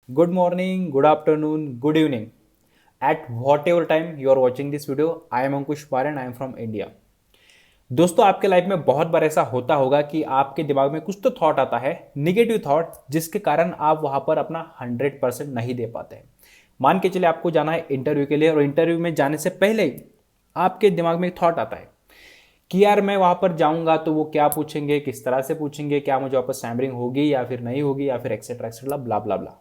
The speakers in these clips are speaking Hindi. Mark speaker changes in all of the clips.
Speaker 1: Good morning, good afternoon, good evening. At whatever time you are watching this video, I am Ankush Pare and I am from India. दोस्तों, आपके लाइफ में बहुत बार ऐसा होता होगा कि आपके दिमाग में कुछ तो थॉट आता है, निगेटिव थॉट, जिसके कारण आप वहां पर अपना 100% नहीं दे पाते हैं। मान के चले आपको जाना है इंटरव्यू के लिए और इंटरव्यू में जाने से पहले ही आपके दिमाग में एक थॉट आता है कि यार मैं वहां पर जाऊंगा तो वो क्या पूछेंगे, किस तरह से पूछेंगे, क्या मुझे वापस स्टैमरिंग होगी या फिर नहीं होगी या फिर एक्सेट्रा एक्सेट्रा ब्ला ब्ला ब्ला।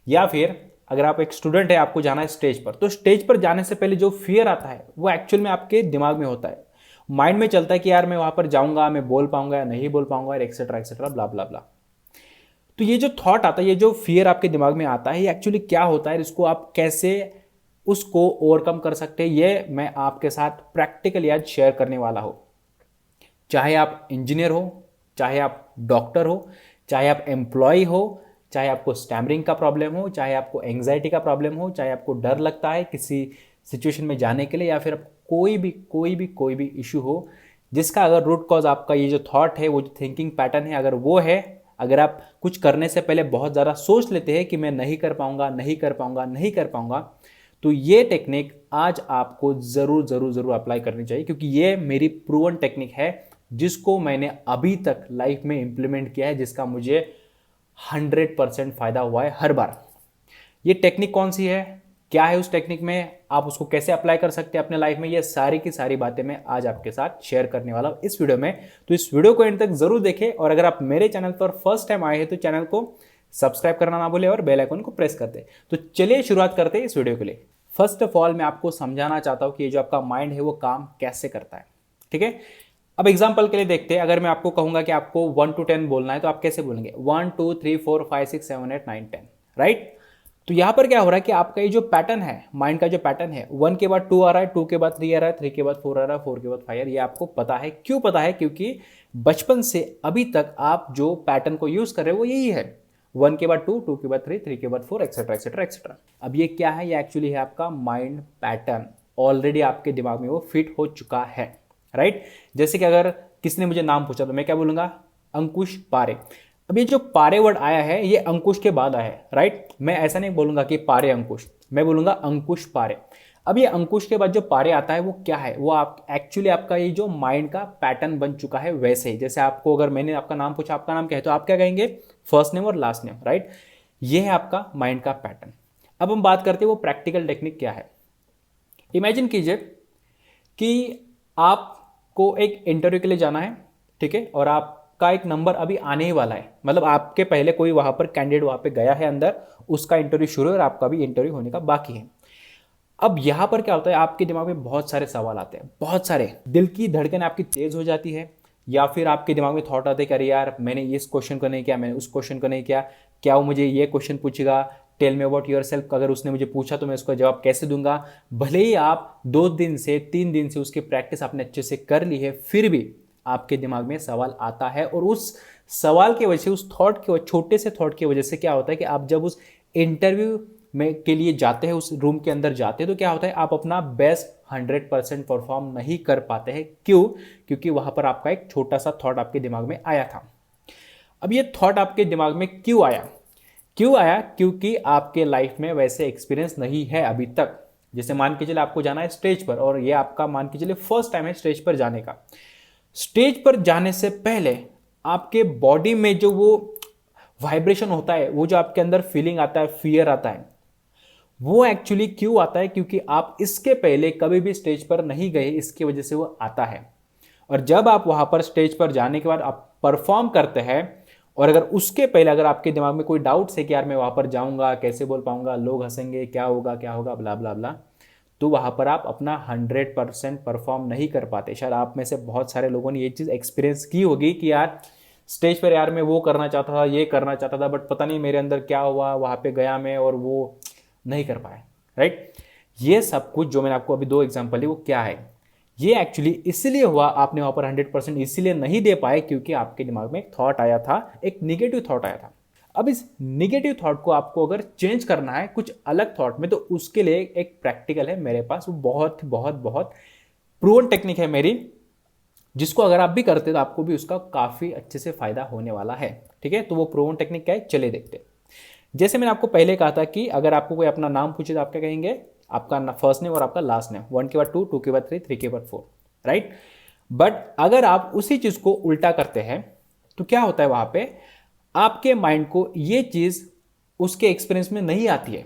Speaker 1: या फिर अगर आप एक स्टूडेंट है, आपको जाना है स्टेज पर, तो स्टेज पर जाने से पहले जो फियर आता है वो एक्चुअल में आपके दिमाग में होता है, माइंड में चलता है कि यार मैं वहां पर जाऊंगा, मैं बोल पाऊंगा या नहीं बोल पाऊंगा, एक्सेट्रा एक्सेट्रा ब्ला ब्ला ब्ला। तो ये जो थॉट आता है, ये जो फियर आपके दिमाग में आता है, ये एक्चुअली क्या होता है, इसको आप कैसे उसको ओवरकम कर सकते हैं, ये मैं आपके साथ प्रैक्टिकली आज शेयर करने वाला हूं। चाहे आप इंजीनियर हो, चाहे आप डॉक्टर हो, चाहे आप एम्प्लॉय हो, चाहे आपको स्टैमरिंग का प्रॉब्लम हो, चाहे आपको एंग्जाइटी का प्रॉब्लम हो, चाहे आपको डर लगता है किसी सिचुएशन में जाने के लिए, या फिर कोई भी इशू हो, जिसका अगर रूट कॉज आपका ये जो थॉट है, वो जो थिंकिंग पैटर्न है, अगर वो है, अगर आप कुछ करने से पहले बहुत ज़्यादा सोच लेते हैं कि मैं नहीं कर पाऊंगा, नहीं कर पाऊंगा, नहीं कर पाऊंगा, तो ये टेक्निक आज आपको ज़रूर ज़रूर ज़रूर अप्लाई करनी चाहिए, क्योंकि ये मेरी प्रूवन टेक्निक है जिसको मैंने अभी तक लाइफ में इंप्लीमेंट किया है, जिसका मुझे 100% फायदा हुआ है हर बार। ये टेक्निक कौन सी है, क्या है उस टेक्निक में, आप उसको कैसे अप्लाई कर सकते हैं अपने लाइफ में, ये सारी की सारी बातें मैं आज आपके साथ शेयर करने वाला हूं इस वीडियो में। तो इस वीडियो को एंड तक जरूर देखें, और अगर आप मेरे चैनल पर फर्स्ट टाइम आए हैं तो चैनल को सब्सक्राइब करना ना भूलें और बेल आइकन को प्रेस कर दें। तो चलिए शुरुआत करते हैं इस वीडियो के लिए। फर्स्ट ऑफ ऑल मैं आपको समझाना चाहता हूं कि ये जो आपका माइंड है वो काम कैसे करता है। ठीक है, अब एग्जाम्पल के लिए देखते हैं। अगर मैं आपको कहूंगा कि आपको 1 to 10 बोलना है, तो आप कैसे बोलेंगे? 1 2 3 4 5 6 7 8 9 10, राइट। तो यहां पर क्या हो रहा है कि आपका ये जो पैटर्न है, माइंड का जो पैटर्न है, 1 के बाद 2 आ रहा है, 2 के बाद 3 आ रहा है, 3 के बाद 4 आ रहा है, 4 के बाद 5 आ रहा है। ये आपको पता है। क्यों पता है? क्योंकि बचपन से अभी तक आप जो पैटर्न को यूज कर रहे हो वो यही है। 1 के बाद 2, 2 के बाद 3, 3 के बाद 4, एक्सेट्रा एक्सेट्रा एक्सेट्रा। अब ये क्या है? ये एक्चुअली है आपका माइंड पैटर्न। ऑलरेडी आपके दिमाग में वो फिट हो चुका है, राइट। जैसे कि अगर किसने मुझे नाम पूछा तो मैं क्या बोलूंगा? अंकुश पारे। अब ये जो पारे वर्ड आया है, ये अंकुश के बाद आया है, राइट। मैं ऐसा नहीं बोलूंगा कि पारे अंकुश, मैं बोलूंगा अंकुश पारे। अब ये अंकुश के बाद जो पारे आता है वो क्या है? वो आप एक्चुअली आपका ये जो माइंड का पैटर्न बन चुका है। वैसे ही जैसे आपको अगर मैंने आपका नाम पूछा, आपका नाम क्या है, तो आप क्या कहेंगे? फर्स्ट नेम और लास्ट नेम, राइट। ये है आपका माइंड का पैटर्न। अब हम बात करते हैं वो प्रैक्टिकल टेक्निक क्या है। इमेजिन कीजिए कि आपको एक इंटरव्यू के लिए जाना है, ठीक है, और आपका एक नंबर अभी आने ही वाला है, मतलब आपके पहले कोई वहां पर कैंडिडेट वहां पे गया है अंदर, उसका इंटरव्यू शुरू है और आपका भी इंटरव्यू होने का बाकी है। अब यहां पर क्या होता है, आपके दिमाग में बहुत सारे सवाल आते हैं, बहुत सारे। दिल की धड़कन आपकी तेज हो जाती है, या फिर आपके दिमाग में थॉट आते हैं कि अरे यार मैंने इस क्वेश्चन को नहीं किया, मैंने उस क्वेश्चन को नहीं किया, क्या वो मुझे ये क्वेश्चन पूछेगा, tell me about yourself, अगर उसने मुझे पूछा तो मैं उसका जवाब कैसे दूंगा। भले ही आप 2 दिन से 3 दिन से उसकी प्रैक्टिस आपने अच्छे से कर ली है, फिर भी आपके दिमाग में सवाल आता है, और उस सवाल की वजह से, उस थॉट के छोटे से थॉट की वजह से क्या होता है कि आप जब उस इंटरव्यू में के लिए जाते हैं, उस रूम के अंदर जाते हैं, तो क्या होता है, आप अपना बेस्ट 100% परफॉर्म नहीं कर पाते हैं। क्यों? क्योंकि वहां पर आपका एक छोटा सा थॉट आपके दिमाग में आया था। अब ये थॉट आपके दिमाग में क्यों आया? क्यों आया? क्योंकि आपके लाइफ में वैसे एक्सपीरियंस नहीं है अभी तक। जैसे मान के चले आपको जाना है स्टेज पर, और ये आपका मान के चले फर्स्ट टाइम है स्टेज पर जाने का। स्टेज पर जाने से पहले आपके बॉडी में जो वो वाइब्रेशन होता है, वो जो आपके अंदर फीलिंग आता है, फियर आता है, वो एक्चुअली क्यों आता है? क्योंकि आप इसके पहले कभी भी स्टेज पर नहीं गए, इसकी वजह से वो आता है। और जब आप वहां पर स्टेज पर जाने के बाद आप परफॉर्म करते हैं, और अगर उसके पहले अगर आपके दिमाग में कोई डाउट्स है कि यार मैं वहां पर जाऊंगा, कैसे बोल पाऊंगा, लोग हंसेंगे, क्या होगा ब्ला ब्ला ब्ला, तो वहां पर आप अपना 100% परफॉर्म नहीं कर पाते। शायद आप में से बहुत सारे लोगों ने ये चीज़ एक्सपीरियंस की होगी कि यार स्टेज पर यार मैं वो करना चाहता था, ये करना चाहता था, बट पता नहीं मेरे अंदर क्या हुआ, वहां पे गया मैं और वो नहीं कर पाया, राइट। ये सब कुछ जो मैंने आपको अभी 2 एग्जाम्पल दी, वो क्या है? ये एक्चुअली इसलिए हुआ, आपने वहां पर 100% इसलिए नहीं दे पाए क्योंकि आपके दिमाग में एक थॉट आया था, एक निगेटिव थॉट आया था। अब इस निगेटिव थॉट को आपको अगर चेंज करना है कुछ अलग थॉट में, तो उसके लिए एक प्रैक्टिकल है मेरे पास, वो बहुत बहुत बहुत प्रूवन टेक्निक है मेरी, जिसको अगर आप भी करते तो आपको भी उसका काफी अच्छे से फायदा होने वाला है। ठीक है, तो वो प्रूवन टेक्निक क्या है, चले देखते हैं। जैसे मैंने आपको पहले कहा था कि अगर आपको कोई अपना नाम पूछे तो आप क्या कहेंगे, आपका फर्स्ट नेम और आपका लास्ट नेम, 1 के बाद 2, 2 के बाद 3, 3 के बाद 4, राइट। बट अगर आप उसी चीज को उल्टा करते हैं तो क्या होता है, वहां पे आपके माइंड को ये चीज उसके एक्सपीरियंस में नहीं आती है,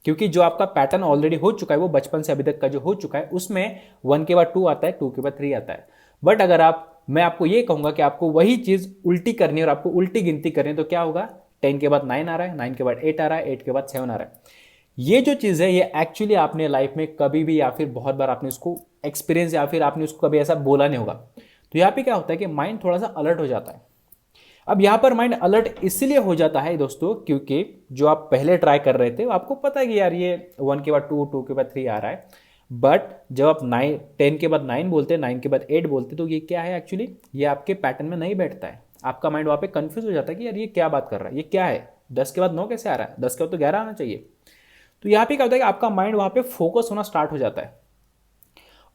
Speaker 1: क्योंकि जो आपका पैटर्न ऑलरेडी हो चुका है, वो बचपन से अभी तक का जो हो चुका है, उसमें 1 के बाद 2 आता है, 2 के बाद 3 आता है। बट अगर मैं आपको ये कहूंगा कि आपको वही चीज उल्टी करनी है और आपको उल्टी गिनती करनी है, तो क्या होगा, 10 के बाद 9 आ रहा है, 9 के बाद 8 आ रहा है, 8 के बाद 7 आ रहा है। ये जो चीज है, ये एक्चुअली आपने लाइफ में कभी भी या फिर बहुत बार आपने इसको एक्सपीरियंस या फिर आपने उसको कभी ऐसा बोला नहीं होगा। तो यहाँ पे क्या होता है कि माइंड थोड़ा सा अलर्ट हो जाता है। अब यहां पर माइंड अलर्ट इसलिए हो जाता है दोस्तों, क्योंकि जो आप पहले ट्राई कर रहे थे आपको पता है कि यार ये 1 के बाद 2, 2 के बाद 3 आ रहा है, बट जब आप 10 के बाद 9 बोलते हैं, 9 के बाद 8 बोलते हैं, तो ये क्या है एक्चुअली, ये आपके पैटर्न में नहीं बैठता है। आपका माइंड वहां पे कंफ्यूज हो जाता है कि यार ये क्या बात कर रहा है, ये क्या है, 10 के बाद 9 कैसे आ रहा है, 10 के बाद तो 11 आना चाहिए। तो यहाँ पे क्या होता है कि आपका माइंड वहां पे फोकस होना स्टार्ट हो जाता है,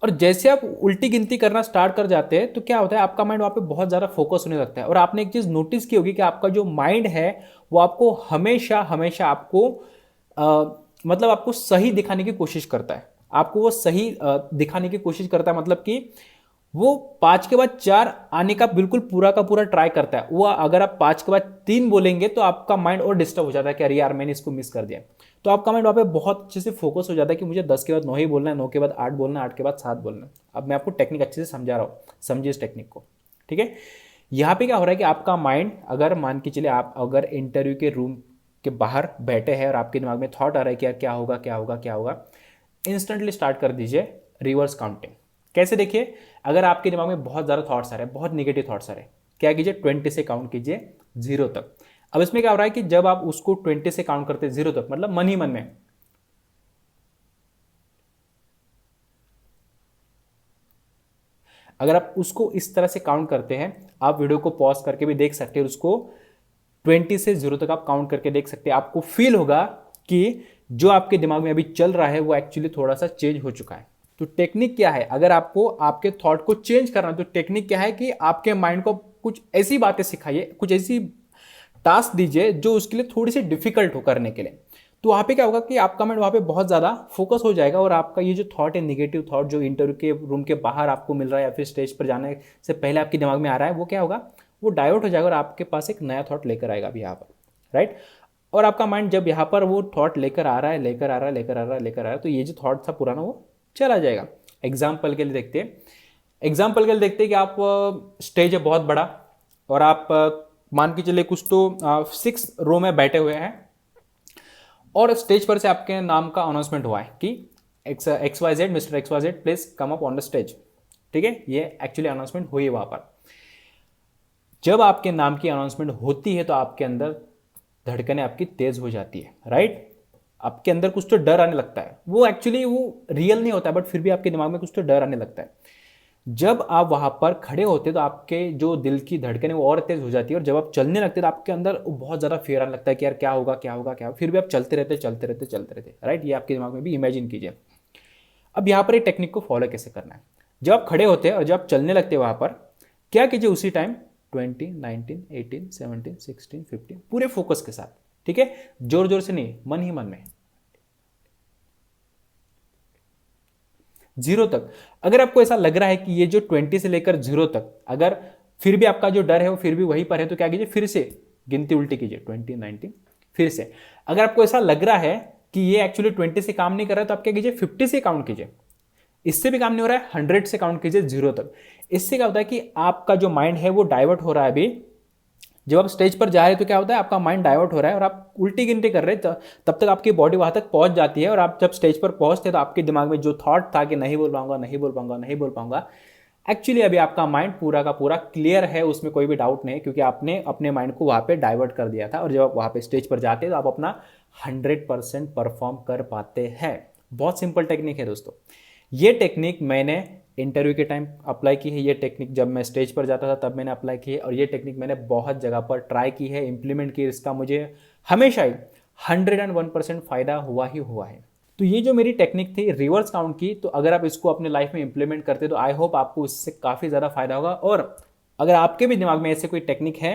Speaker 1: और जैसे आप उल्टी गिनती करना स्टार्ट कर जाते हैं तो क्या होता है, आपका माइंड वहां पे बहुत ज़्यादा फोकस होने लगता है। और आपने एक चीज़ नोटिस की होगी कि आपका जो माइंड है वो आपको हमेशा हमेशा आपको मतलब आपको सही दिखाने की कोशिश करता है, आपको वो सही दिखाने की कोशिश करता है, मतलब कि वो 5 के बाद 4 आने का बिल्कुल पूरा का पूरा ट्राई करता है। वो अगर आप 5 के बाद 3 बोलेंगे तो आपका माइंड और डिस्टर्ब हो जाता है कि अरे यार मैंने इसको मिस कर दिया। तो आपका माइंड वहाँ पे बहुत अच्छे से फोकस हो जाता है कि मुझे 10 के बाद 9 ही बोलना है, 9 के बाद 8 बोलना है, 8 के बाद 7 बोलना है। अब मैं आपको टेक्निक अच्छे से समझा रहा हूँ, समझिए इस टेक्निक को, ठीक है। यहाँ पे क्या हो रहा है कि आपका माइंड, अगर मान के चलिए आप अगर इंटरव्यू के रूम के बाहर बैठे हैं और आपके दिमाग में थॉट आ रहा है कि यार क्या होगा क्या होगा क्या होगा, इंस्टेंटली स्टार्ट कर दीजिए रिवर्स काउंटिंग। कैसे, देखिए, अगर आपके दिमाग में बहुत ज़्यादा थॉट्स आ रहे हैं, बहुत निगेटिव थॉट्स आ रहे हैं, क्या कीजिए, 20 से काउंट कीजिए 0 तक। अब इसमें क्या हो रहा है कि जब आप उसको 20 से काउंट करते हैं 0 तक, मतलब मन ही मन में, अगर आप उसको इस तरह से काउंट करते हैं, आप वीडियो को पॉज करके भी देख सकते हैं, उसको 20 से 0 तक आप काउंट करके देख सकते हैं। आपको फील होगा कि जो आपके दिमाग में अभी चल रहा है वो एक्चुअली थोड़ा सा चेंज हो चुका है। तो टेक्निक क्या है, अगर आपको आपके थॉट को चेंज करना है तो टेक्निक क्या है कि आपके माइंड को कुछ ऐसी बातें सिखाइए, कुछ ऐसी टास्क दीजिए जो उसके लिए थोड़ी सी डिफिकल्ट हो करने के लिए। तो वहाँ पे क्या होगा कि आपका माइंड वहाँ पे बहुत ज़्यादा फोकस हो जाएगा, और आपका ये जो थॉट है, नेगेटिव थॉट जो इंटरव्यू के रूम के बाहर आपको मिल रहा है या फिर स्टेज पर जाने से पहले आपके दिमाग में आ रहा है, वो क्या होगा, वो डाइवर्ट हो जाएगा और आपके पास एक नया थॉट लेकर आएगा अभी यहाँ पर, राइट। और आपका माइंड जब यहाँ पर वो थॉट लेकर आ रहा है, लेकर आ रहा है, लेकर आ रहा है, लेकर आ रहा है, तो ये जो थॉट था पुराना वो चला जाएगा। एग्जाम्पल के लिए देखते हैं, एग्जाम्पल के लिए देखते हैं कि आप स्टेज है बहुत बड़ा, और आप मान के चलिए कुछ तो 6 रो में बैठे हुए हैं, और स्टेज पर से आपके नाम का अनाउंसमेंट हुआ है कि XYZ, mister XYZ please come up on the stage, ठीक है। ये एक्चुअली अनाउंसमेंट हुई है वहां पर। जब आपके नाम की अनाउंसमेंट होती है तो आपके अंदर धड़कनें आपकी तेज हो जाती है, राइट। आपके अंदर कुछ तो डर आने लगता है, वो एक्चुअली वो रियल नहीं होता है, बट फिर भी आपके दिमाग में कुछ तो डर आने लगता है। जब आप वहां पर खड़े होते तो आपके जो दिल की धड़कन है वो और तेज हो जाती है, और जब आप चलने लगते तो आपके अंदर बहुत ज्यादा फियर आने लगता है कि यार क्या होगा क्या होगा क्या होगा, फिर भी आप चलते रहते चलते रहते चलते रहते, राइट। ये आपके दिमाग में भी इमेजिन कीजिए। अब यहाँ पर एक टेक्निक को फॉलो कैसे करना है, जब आप खड़े होते हैं और जब आप चलने लगते हैं वहां पर क्या कीजिए, उसी टाइम 20, 19, 18, 17, 16, 15 पूरे फोकस के साथ, ठीक है, जोर जोर से नहीं, मन ही मन में 0 तक। अगर आपको ऐसा लग रहा है कि ये जो 20 से लेकर 0 तक, अगर फिर भी आपका जो डर है वो फिर भी वहीं पर है, तो क्या कीजिए, फिर से गिनती उल्टी कीजिए, 20, 19, फिर से। अगर आपको ऐसा लग रहा है कि ये एक्चुअली 20 से काम नहीं कर रहा है, तो आप क्या कीजिए, 50 से काउंट कीजिए। इससे भी काम नहीं हो रहा है, 100 से काउंट कीजिए 0 तक। इससे क्या होता है कि आपका जो माइंड है वो डाइवर्ट हो रहा है। अभी जब आप स्टेज पर जा रहे हैं तो क्या होता है, आपका माइंड डाइवर्ट हो रहा है और आप उल्टी गिनती कर रहे हैं, तब तक आपकी बॉडी वहां तक पहुंच जाती है, और आप जब स्टेज पर पहुंचते हैं तो आपके दिमाग में जो थॉट था कि नहीं बोल पाऊंगा, नहीं बोल पाऊंगा, नहीं बोल पाऊंगा, एक्चुअली अभी आपका माइंड पूरा का पूरा क्लियर है, उसमें कोई भी डाउट नहीं है, क्योंकि आपने अपने माइंड को वहां पे डाइवर्ट कर दिया था। और जब आप वहां पे स्टेज पर जाते हैं तो आप अपना 100% परफॉर्म कर पाते हैं। बहुत सिंपल टेक्निक है दोस्तों। ये टेक्निक मैंने इंटरव्यू के टाइम अप्लाई की है, ये टेक्निक जब मैं स्टेज पर जाता था तब मैंने अप्लाई की है, और ये टेक्निक मैंने बहुत जगह पर ट्राई की है, इंप्लीमेंट की, इसका मुझे हमेशा ही 101% फायदा हुआ ही हुआ है। तो ये जो मेरी टेक्निक थी रिवर्स काउंट की, तो अगर आप इसको अपने लाइफ में इंप्लीमेंट करते तो आई होप आपको इससे काफ़ी ज़्यादा फायदा होगा। और अगर आपके भी दिमाग में ऐसे कोई टेक्निक है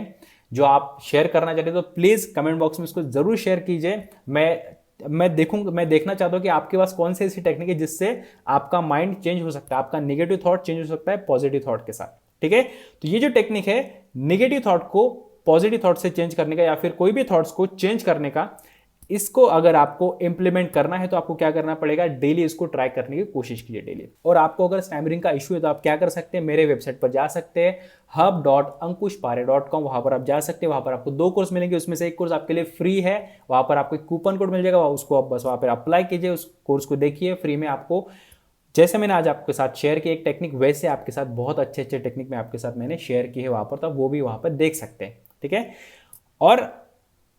Speaker 1: जो आप शेयर करना चाहते हो तो प्लीज़ कमेंट बॉक्स में इसको ज़रूर शेयर कीजिए। मैं देखना चाहता हूँ कि आपके पास कौन सी ऐसी टेक्निक है जिससे आपका माइंड चेंज हो सकता है, आपका निगेटिव थॉट चेंज हो सकता है पॉजिटिव थॉट के साथ। ठीक है, तो ये जो टेक्निक है निगेटिव थॉट को पॉजिटिव थॉट से चेंज करने का या फिर कोई भी थॉट्स को चेंज करने का, इसको अगर आपको इंप्लीमेंट करना है तो आपको क्या करना पड़ेगा, डेली इसको ट्राई करने की कोशिश कीजिए डेली। और आपको अगर स्टैमरिंग का इशू है तो आप क्या कर सकते हैं, मेरे वेबसाइट पर जा सकते हैं hub.ankushpare.com। वहां पर आप जा सकते हैं, वहां पर आपको 2 कोर्स मिलेंगे, उसमें से एक कोर्स आपके लिए फ्री है। वहां पर आपको एक कूपन कोड मिल जाएगा, उसको आप बस वहां पर अप्लाई कीजिए, उस कोर्स को देखिए फ्री में। आपको जैसे मैंने आज आपके साथ शेयर की एक टेक्निक, वैसे आपके साथ बहुत अच्छे अच्छे टेक्निक में आपके साथ मैंने शेयर की है वहां पर, तो वो भी वहां पर देख सकते हैं। ठीक है, और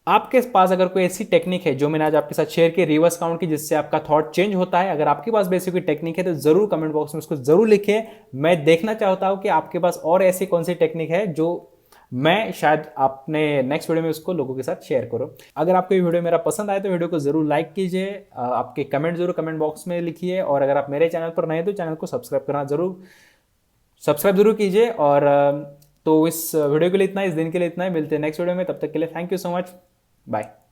Speaker 1: आपके पास अगर कोई ऐसी टेक्निक है जो मैंने आज आपके साथ शेयर की रिवर्स काउंट की, जिससे आपका थॉट चेंज होता है, अगर आपके पास बेसिक कोई टेक्निक है तो जरूर कमेंट बॉक्स में उसको जरूर लिखिए। मैं देखना चाहता हूं कि आपके पास और ऐसी कौन सी टेक्निक है जो मैं शायद अपने नेक्स्ट वीडियो में उसको लोगों के साथ शेयर करूं। अगर आपको ये वीडियो मेरा पसंद आए तो वीडियो को जरूर लाइक कीजिए, आपके कमेंट जरूर कमेंट बॉक्स में लिखिए, और अगर आप मेरे चैनल पर नए हैं तो चैनल को सब्सक्राइब जरूर कीजिए। और तो इस वीडियो के लिए इतना, इस दिन के लिए इतना ही। मिलते हैं नेक्स्ट वीडियो में, तब तक के लिए thank you so much, bye.